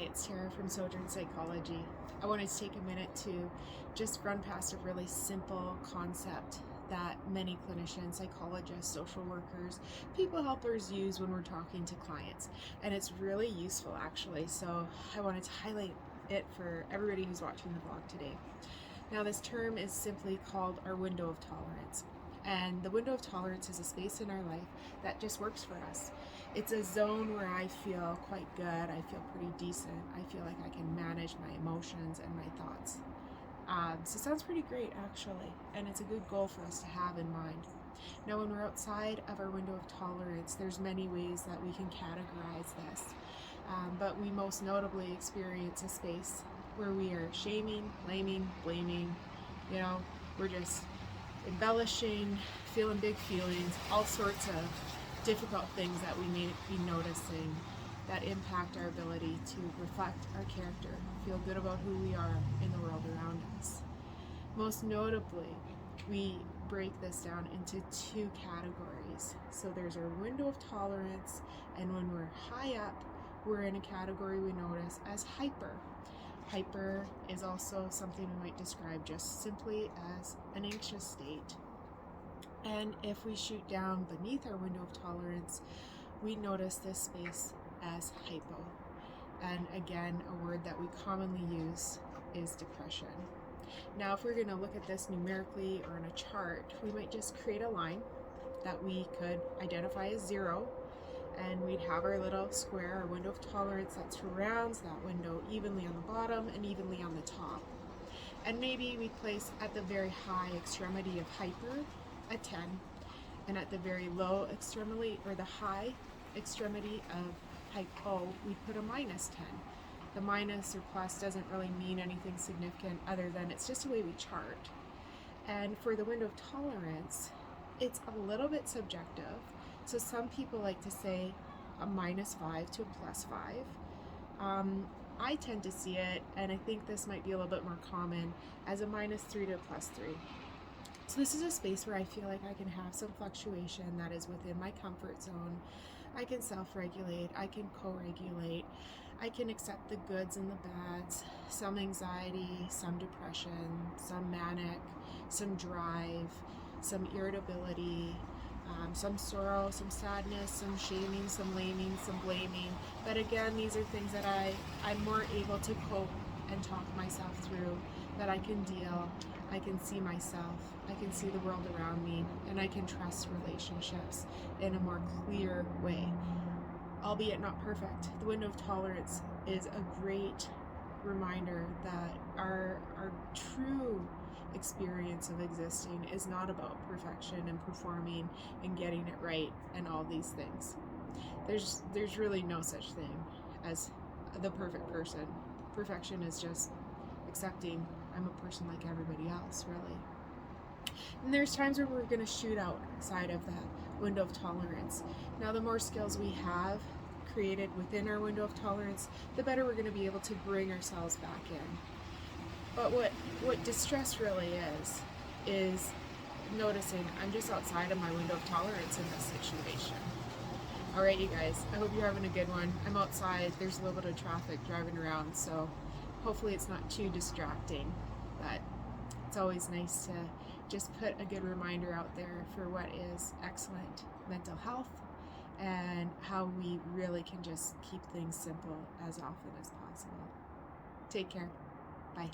it's Tara from Sojourn Psychology. I wanted to take a minute to just run past a really simple concept that many clinicians, psychologists, social workers, people helpers use when we're talking to clients. And it's really useful actually, so I wanted to highlight it for everybody who's watching the vlog today. Now this term is simply called our window of tolerance. And the window of tolerance is a space in our life that just works for us. It's a zone where I feel quite good, I feel pretty decent, I feel like I can manage my emotions and my thoughts. So it sounds pretty great actually, and it's a good goal for us to have in mind. Now when we're outside of our window of tolerance, there's many ways that we can categorize this, but we most notably experience a space where we are shaming, blaming, we're just embellishing, feeling big feelings, all sorts of difficult things that we may be noticing that impact our ability to reflect our character, feel good about who we are in the world around us. Most notably, we break this down into two categories. So there's our window of tolerance, and when we're high up, we're in a category we notice as hyper. Hyper is also something we might describe just simply as an anxious state. And if we shoot down beneath our window of tolerance, we notice this space as hypo. And again, a word that we commonly use is depression. Now, if we're going to look at this numerically or in a chart, we might just create a line that we could identify as 0. And we'd have our little square, our window of tolerance that surrounds that window evenly on the bottom and evenly on the top. And maybe we place at the very high extremity of hyper a 10, and at the very low extremity or the high extremity of hypo, we put a -10. The minus or plus doesn't really mean anything significant other than it's just a way we chart. And for the window of tolerance, it's a little bit subjective. So some people like to say a -5 to a +5. I tend to see it, and I think this might be a little bit more common, as a -3 to a +3. So this is a space where I feel like I can have some fluctuation that is within my comfort zone. I can self-regulate, I can co-regulate, I can accept the goods and the bads, some anxiety, some depression, some manic, some drive, some irritability, some sorrow, some sadness, some shaming, some laming, some blaming. But again, these are things that I'm more able to cope and talk myself through, that I can deal, I can see myself, I can see the world around me, and I can trust relationships in a more clear way, albeit not perfect. The window of tolerance is a great reminder that our true experience of existing is not about perfection and performing and getting it right and all these things. There's really no such thing as the perfect person. Perfection is just accepting I'm a person like everybody else, really. And there's times where we're going to shoot outside of that window of tolerance. Now, the more skills we have created within our window of tolerance, the better we're going to be able to bring ourselves back in. But what distress really is noticing I'm just outside of my window of tolerance in this situation. All right, you guys, I hope you're having a good one. I'm outside, there's a little bit of traffic driving around, so hopefully it's not too distracting, but it's always nice to just put a good reminder out there for what is excellent mental health and how we really can just keep things simple as often as possible. Take care. Bye.